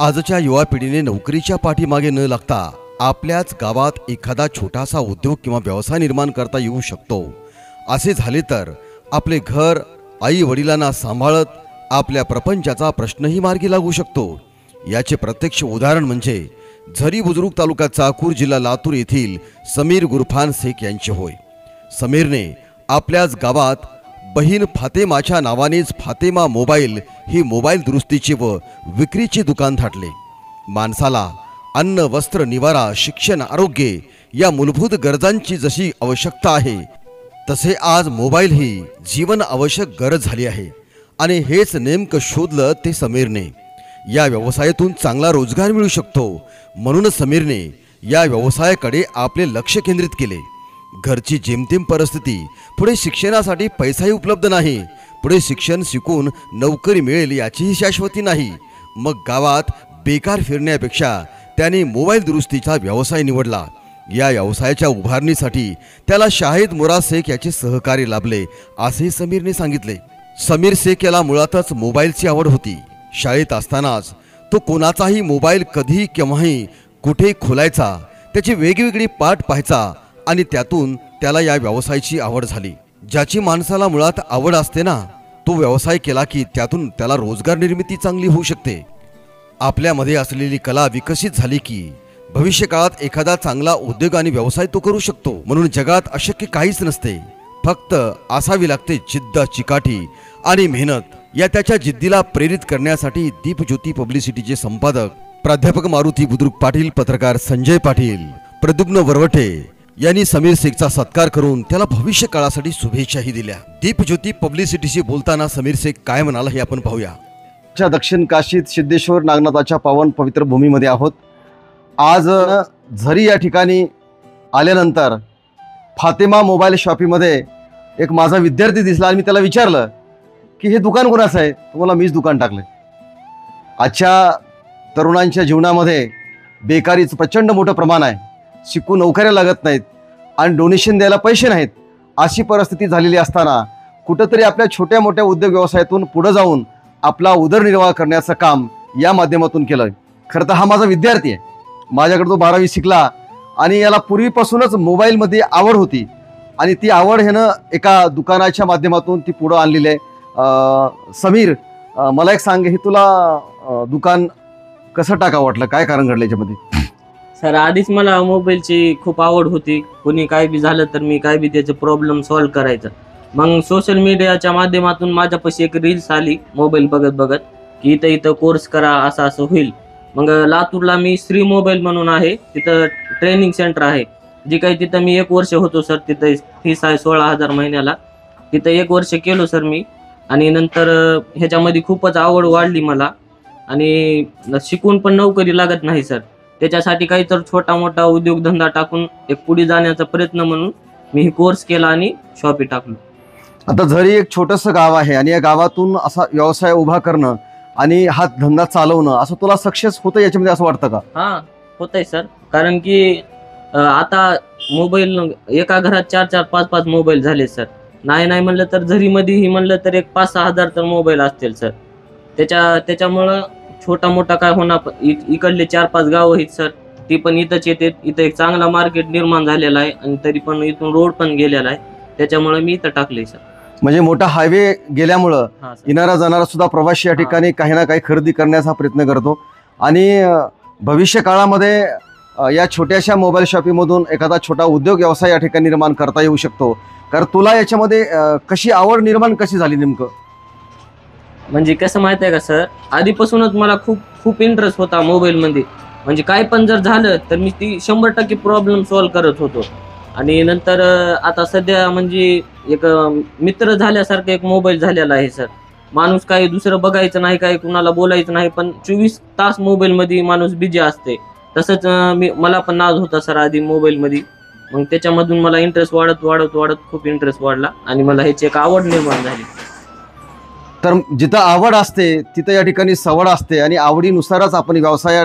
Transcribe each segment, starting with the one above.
आजच्या युवा पिढीने नोकरीच्या पाठीमागे न लागता आपल्याच गावात एखादा छोटासा उद्योग किंवा व्यवसाय निर्माण करता येऊ शकतो। असे झाले तर आपले घर आई वडिलांना सांभाळत आपल्या प्रपंचाचा प्रश्नही मार्गी लागू शकतो। याचे प्रत्यक्ष उदाहरण म्हणजे झरी बुजुर्ग तालुका चाकूर जिल्हा लातूर येथील समीर गुरफान शेख यांचे होय। समीरने आपल्याच गावात बहीण फातेमाच्या नावानेच फातेमा मोबाईल ही मोबाईल दुरुस्तीची व विक्रीची दुकान थाटले। माणसाला अन्न वस्त्र निवारा शिक्षण आरोग्य या मूलभूत गरजांची जशी आवश्यकता आहे तसे आज मोबाईल ही जीवन आवश्यक गरज झाली आहे आणि हेच नेमकं शोधलं ते समीरने। या व्यवसायातून चांगला रोजगार मिळू शकतो म्हणून समीरने या व्यवसायाकडे आपले लक्ष केंद्रित केले। घरची जेमतेम परिस्थिती, पुढे शिक्षणासाठी पैसाही उपलब्ध नाही, पुढे शिक्षण शिकून नोकरी मिळेल याचीही शाश्वती नाही। मग गावात बेकार फिरण्यापेक्षा त्याने मोबाईल दुरुस्तीचा व्यवसाय निवडला। या व्यवसायाच्या उभारणीसाठी त्याला शाहिद मुराद शेख याचे सहकार्य लाभले असे समीरने सांगितले। समीर शेख याला मुळातच मोबाईलची आवड होती। शाळेत असतानाच तो कोणाचाही मोबाईल कधी केव्हाही कुठे खोलायचा, त्याची वेगवेगळी पाठ पाहायचा आणि त्यातून त्याला या व्यवसायाची आवड झाली। ज्याची माणसाला मुळात आवड असते ना, तो व्यवसाय केला की त्यातून त्याला रोजगार निर्मिती चांगली होऊ शकते। आपल्यामध्ये असलेली कला विकसित झाली की भविष्यकाळात एखादा चांगला उद्योग आणि व्यवसाय तो करू शकतो। म्हणून जगात अशक्य काहीच नसते, फक्त असावी लागते जिद्द, चिकाटी आणि मेहनत। या त्याच्या जिद्दीला प्रेरित करण्यासाठी दीपज्योती पब्लिसिटीचे संपादक प्राध्यापक मारुती बुद्रुक पाटील, पत्रकार संजय पाटील, प्रद्युम्न वरवटे यांनी समीर शेखचा सत्कार करून त्याला भविष्य काळासाठी शुभेच्छाही दिल्या। दीपज्योती पब्लिसिटीशी बोलताना समीर शेख काय म्हणाला हे आपण पाहूया। दक्षिण काशीत सिद्धेश्वर नागनाथाच्या पावन पवित्र भूमीमध्ये आहोत। आज झरी या ठिकाणी आल्यानंतर फातेमा मोबाईल शॉपीमध्ये एक माझा विद्यार्थी दिसला आणि मी त्याला विचारलं की हे दुकान कोणाचं आहे? तुम्हाला मीच दुकान टाकलं। आजच्या तरुणांच्या जीवनामध्ये बेकारीचं प्रचंड मोठं प्रमाण आहे, शिकून नोकऱ्या लागत नाहीत आणि डोनेशन द्यायला पैसे नाहीत, अशी परिस्थिती झालेली असताना कुठंतरी आपल्या छोट्या मोठ्या उद्योग व्यवसायातून पुढे जाऊन आपला उदरनिर्वाह करण्याचं काम या माध्यमातून केलं। खरं तर हा माझा विद्यार्थी आहे, माझ्याकडे तो 12वी शिकला आणि याला पूर्वीपासूनच मोबाईलमध्ये आवड होती आणि ती आवड ह्यानं एका दुकानाच्या माध्यमातून ती पुढं आणलेली आहे। समीर, मला एक सांग, हे तुला दुकान कसं टाकावं वाटलं? काय कारण घडलं याच्यामध्ये? सर, आधीच मला मोबाईलची खूप आवड होती। कोणी काय बी झालं तर मी काय बी त्याचे प्रॉब्लेम सॉल्व्ह करायचं। मग सोशल मीडियाच्या माध्यमातून माझ्यापाशी एक रील्स आली मोबाईल बघत बघत की इथं कोर्स करा, असं असं होईल। मग लातूरला मी श्री मोबाईल म्हणून आहे, तिथं ट्रेनिंग सेंटर आहे, जे काही तिथं मी 1 वर्ष होतो सर। तिथं फीस आहे 16,000 महिन्याला। तिथं 1 वर्ष केलो सर मी आणि नंतर ह्याच्यामध्ये खूपच आवड वाढली मला आणि शिकून पण नोकरी लागत नाही सर। त्याच्यासाठी काहीतरी छोटा मोठा उद्योगधंदा टाकून एक पुढे जाण्याचा प्रयत्न म्हणून मी हे कोर्स केला आणि शॉपी टाकलो। आता झरी एक छोटंसं गाव आहे आणि या गावातून असा व्यवसाय उभा करणं आणि हा धंदा चालवणं असं तुला सक्सेस होतं याच्यामध्ये असं वाटतं का? हा, होतंय सर। कारण की आता मोबाईल एका घरात 4-4, 5-5 मोबाईल झाले सर। नाही म्हणलं तर झरीमध्येही म्हणलं तर एक 5-6 हजार तर मोबाईल असतील सर। त्याच्यामुळं छोटा मोठा काय होणार, इकडले 4-5 गावं आहेत सर, ती पण इथंच येते। इथं एक चांगला मार्केट निर्माण झालेला आहे आणि तरी पण इथून रोड पण गेलेला आहे, त्याच्यामुळे मी इथं टाकले सर। म्हणजे मोठा हायवे गेल्यामुळं येणारा जाणारा सुद्धा प्रवासी या ठिकाणी काही ना काही खरेदी करण्याचा प्रयत्न करतो आणि भविष्य काळामध्ये या छोट्याशा मोबाईल शॉपीमधून एखादा छोटा उद्योग व्यवसाय या ठिकाणी निर्माण करता येऊ शकतो। कारण तुला याच्यामध्ये कशी आवड निर्माण कशी झाली नेमकं? म्हणजे कसं माहिती आहे का सर, आधीपासूनच मला खूप इंटरेस्ट होता मोबाईलमध्ये। म्हणजे काय पण जर झालं तर मी ती 100% प्रॉब्लेम सॉल्व्ह करत होतो। आणि नंतर आता सध्या म्हणजे एक मित्र झाल्यासारखं एक मोबाईल झालेला आहे सर। माणूस काही दुसरं बघायचं नाही, काही कुणाला बोलायचं नाही, पण 24 तास मोबाईलमध्ये माणूस बिझी असते। तसंच मला पण नाद होता सर आधी मोबाईलमध्ये। मग त्याच्यामधून मला इंटरेस्ट वाढत खूप इंटरेस्ट वाढला आणि मला ह्याची एक आवड निर्माण झाली। तर जिथं आवड असते तिथं या ठिकाणी सवड असते आणि आवडीनुसारच आपण व्यवसाय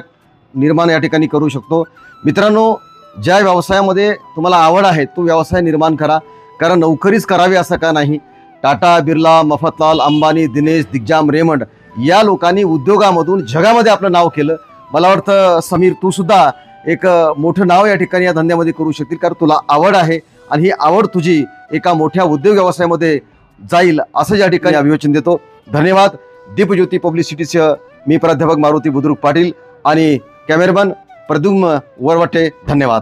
निर्माण या ठिकाणी करू शकतो। मित्रांनो, ज्या व्यवसायामध्ये तुम्हाला आवड आहे तो व्यवसाय निर्माण करा, कारण नोकरीच करावी असं का नाही। टाटा, बिर्ला, मफतलाल, अंबानी, दिनेश, दिग्जाम, रेमंड या लोकांनी उद्योगामधून जगामध्ये आपलं नाव केलं. मला वाटतं समीर, तू सुद्धा एक मोठं नाव या ठिकाणी या धंद्यामध्ये करू शकतील, कारण तुला आवड आहे आणि ही आवड तुझी एका मोठ्या उद्योग व्यवसायामध्ये जाईल असं या ठिकाणी अभिवचन देतो. धन्यवाद. दीपज्योती पब्लिसिटीचं मी प्राध्यापक मारुती बुद्रुक पाटील आणि कॅमेरामन प्रद्युम्न वरवटे. धन्यवाद.